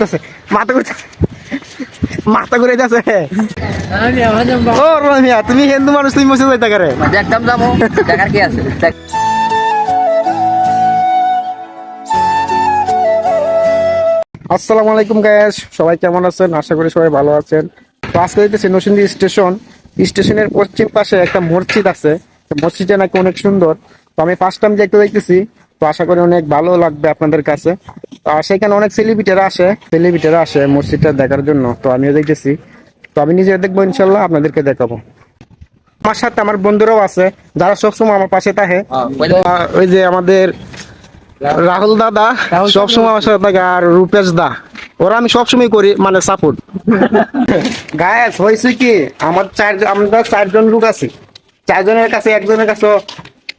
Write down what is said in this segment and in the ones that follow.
ঘুরতেছে মাথা ঘুরে যাচ্ছে। ও রমিয়া, তুমি হিন্দু মানুষ, তুমি মসজিদ যাইতে পারে? একদম যাবো, দেখার কি আছে। আসসালামু আলাইকুম গাইস, সবাই কেমন আছেন? আশা করি সবাই ভালো আছেন। তো আজকে হইতেছে নরসিংদী স্টেশনের পশ্চিম পাশে একটা মসজিদ আছে। মসজিদটা নাকি অনেক সুন্দর। তো আমি ফার্স্ট টাইম দেখতে দেখতেছি, তো আশা করি অনেক ভালো লাগবে আপনাদের কাছে। তো সেখানে অনেক সেলিব্রিটিরা আসে মসজিদটা দেখার জন্য। তো আমিও দেখতেছি, তো আমি নিজে দেখবো, ইনশাল্লাহ আপনাদেরকে দেখাবো। আমার সাথে আমার বন্ধুরাও আছে, যারা সবসময় আমার পাশে থাকে। ওই যে আমাদের রাহুল দাদা সবসময় আমার সাথে থাকে, আর রূপেশ দা, ওরা আমি সবসময় করি মানে সাপোর্ট। গায়েস হয়েছে কি, আমরা চারজন লোক আছি, চারজনের কাছে একজনের কাছে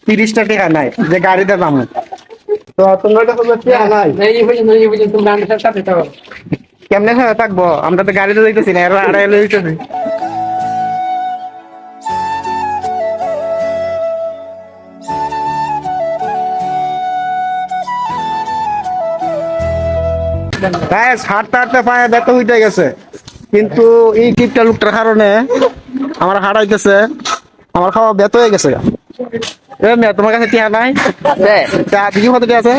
30টা টাকা নাই যে গাড়িতে দাম। তো তোমার কাছে টাকা নাই, কেমনে থাকবো? আমরা তো গাড়িতে যাইতেছি না, এরা আড়াই যাইতেছি। হাঁটতে হাঁটতে পায়ে ব্যথা হইতে গেছে, কিন্তু এই টিপটা লুকটার কারণে আমার হারাইতেছে, আমার খাওয়া ব্যথা হয়ে গেছে। তোমার কাছে টিয়া নাই? দিদি কত টিয়া আছে?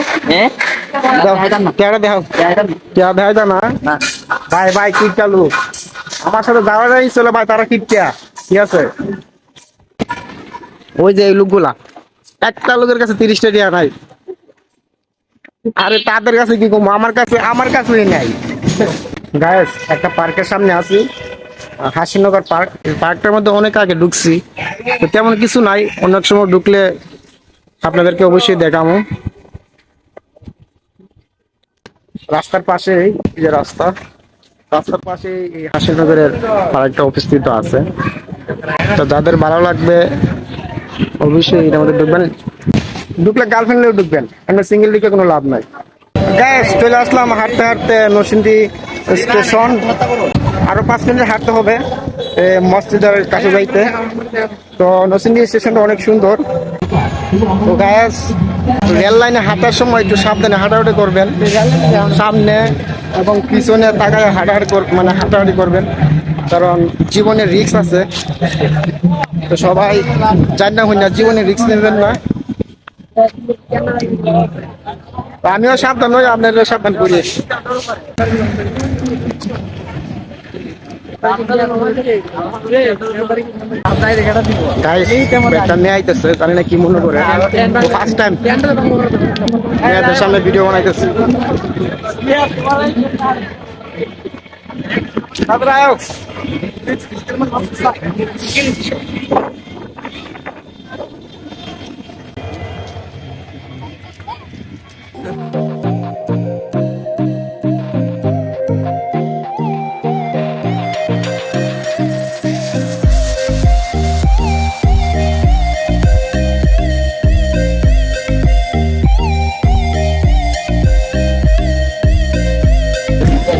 টিয়া দেখাই যা না ভাই, ভাই টিপটা লুক আমার সাথে যাওয়া যাই ছিল ভাই, তারা টিপটা ঠিক আছে। ওই যে এই লোকগুলা, একটা লোকের কাছে 30টা টিয়া নাই। আরে তাদের কাছে কি কম, আমার কাছেই নাই। গায়েস একটা পার্কের সামনে আছি, হাসিনগর পার্ক। পার্কটার মধ্যে অনেক আগে ঢুকছি, তো তেমন কিছু নাই। অনেক সময় ঢুকলে আপনাদেরকে অবশ্যই দেখাবো। রাস্তার পাশে এই যে রাস্তার পাশে এই হাসিনগরের পার্কটা অবস্থিত আছে। তো যাদের ভালো লাগবে অবশ্যই এটার মধ্যে ঢুকবেন। ঢুকলে গার্লফ্রেন্ডেও ঢুকবেন, আমরা সিঙ্গেল ঢুকে কোনো লাভ নাই। গ্যাস চলে আসলাম হাঁটতে হাঁটতে নরসিংদী স্টেশন। আরো 5 মিনিট হাঁটতে হবে মসজিদের কাছে যাইতে। তো নরসিংদী স্টেশনটা অনেক সুন্দর। তো গ্যাস রেল লাইনে হাঁটার সময় একটু সাবধানে হাঁটাহাঁটি করবেন, সামনে এবং পিছনে তাকায় হাঁটাহাঁটি করবেন, কারণ জীবনের রিস্ক আছে। তো সবাই জান না জীবনের রিস্ক নেবেন না। আমিও সাবধান হই, আপনাদের সাবধান করি। জানি না কি মনে করে, ফার্স্ট টাইম মেয়েদের সামনে ভিডিও বানাইতেছি।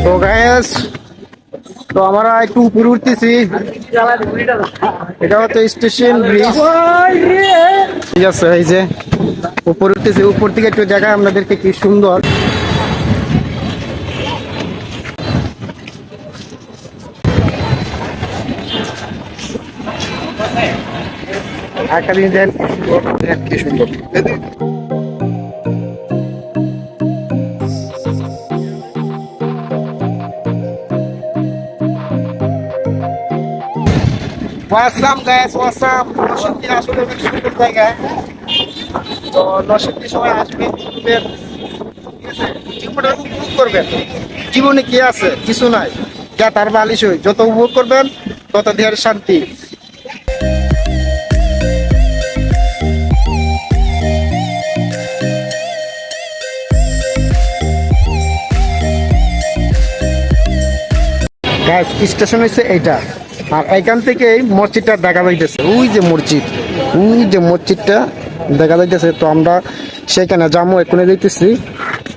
তো গাইস, তো আমরা একটু উপরে উঠতেছি। এটা হচ্ছে স্টেশন ব্রিজ, ঠিক আছে। এই যে উপরে উঠতেছি, উপর থেকে একটু জায়গা আপনাদেরকে কি সুন্দর। একটা জিনিস দেন কি সুন্দর। Awesome guys, awesome. নরসিংদী আসলে অনেক সুন্দর জায়গা। তো নরসিংদী সবাই আসবেন, ঘুরবেন, ঠিক আছে? জীবনটা উপভোগ করবেন। জীবনে কি আছে? কিছু নাই, যা তার বালিশ হই। যত উপভোগ করবেন তত দেহের শান্তি। গাইস স্টেশন হচ্ছে এইটা, আর এখান থেকেই মসজিদটা দেখা যাইতেছে। ওই যে মসজিদটা দেখা যাইতেছে। তো আমরা সেখানে যাবো, এখানে যাইতেছি।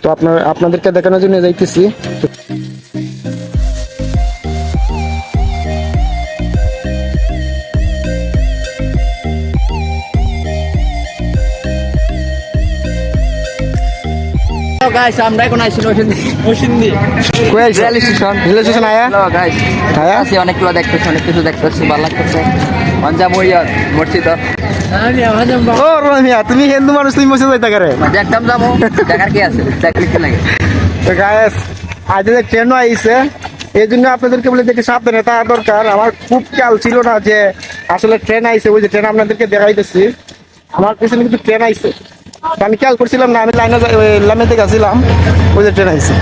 তো আপনাদেরকে দেখানোর জন্য যাইতেছি। গাইস আমরা এখন আইছি নরসিংদী কই আইছো রেল স্টেশন রেল স্টেশন আয়া হ্যালো গাইস আয়া আছি অনেকগুলো দেখতেছি অনেক কিছু দেখতেছি ভালো লাগতেছে অঞ্জাম মসজিদ ও রমিয়া তুমি হিন্দু মানুষ তুমি মসজিদ যাইতা করে দেখতাম যাবো দেখার কি আছে দেখলে কি লাগে তো গায়েস আজ যে ট্রেনও আইছে এই জন্য আপনাদেরকে বলে দেখে সাবধানে থাকা দরকার। আমার খুব খেয়াল ছিল না যে আসলে ট্রেন আইছে, ওই যে ট্রেন আপনাদেরকে দেখাইতেছি আমার পিছনে কিন্তু ট্রেন আইছে, তো আমি খেয়াল করছিলাম না, আমি লাইনে গেছিলাম ওই যে ট্রেন আইছে।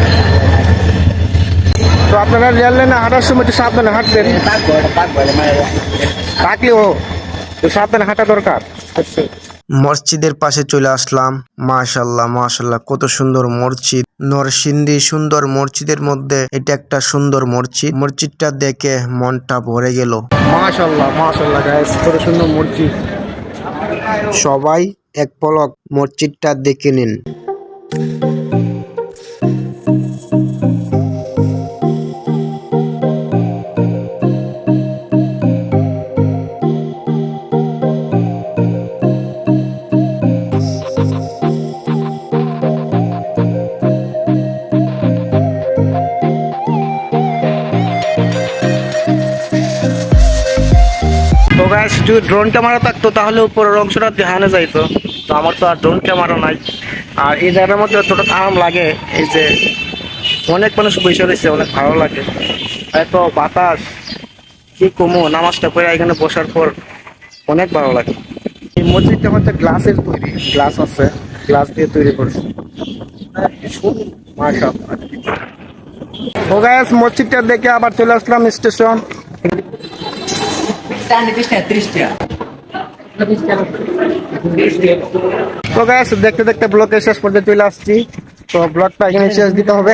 তো আপনারা রেল লাইনে হাঁটার সময় একটু সাবধানে হাঁটবেন, থাকলেও তো সাবধানে হাঁটা দরকার। মসজিদের পাশে চলে আসলাম। মাশাল্লাহ মাশাল্লাহ, কত সুন্দর মসজিদ। নরসিংদী সুন্দর মসজিদের মধ্যে এটা একটা সুন্দর মসজিদ। মসজিদটা দেখে মনটা ভরে গেল। মাশাআল্লাহ মাশাআল্লাহ গাইস, কত সুন্দর মসজিদ। সবাই এক পলক মসজিদটা দেখে নিন। তো গাইস যদি ড্রোন ক্যামেরা থাকতো তাহলে উপরের অংশটা দেখানো যাইতো, তো আমার তো আর ড্রোন ক্যামেরা নাই। আর এই জায়গার মধ্যে যতটা আরাম লাগে, এই যে অনেক মানুষ বসে রয়েছে, অনেক ভালো লাগে। এত বাতাস কি কমো, নামাজটা পড়ে এখানে বসার পর অনেক ভালো লাগে। এই মসজিদটা হচ্ছে গ্লাসের তৈরি, গ্লাস আছে, গ্লাস দিয়ে তৈরি করছে। মাশাআল্লাহ। তো গাইস মসজিদটা দেখে আবার চলে আসলাম স্টেশন। তো গাইস দেখতে দেখতে ব্লগের শেষ পর্যন্ত চলে আসছি। তো ব্লগটা এখানে শেষ দিতে হবে।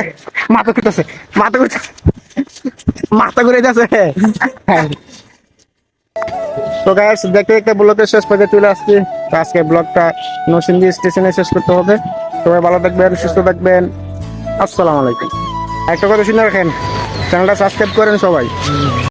মাথা ঘুরতেছে, মাথা ঘুরছে, মাথা ঘুরে যাচ্ছে। তো গাইস দেখতে দেখতে ব্লগের শেষ পর্যন্ত চলে আসছি। তো আজকে ব্লগটা নরসিংদী স্টেশনে শেষ করতে হবে। সবাই ভালো থাকবেন, সুস্থ থাকবেন। আসসালামু আলাইকুম। একটা কথা শুনে রাখেন, চ্যানেলটা সাবস্ক্রাইব করেন সবাই।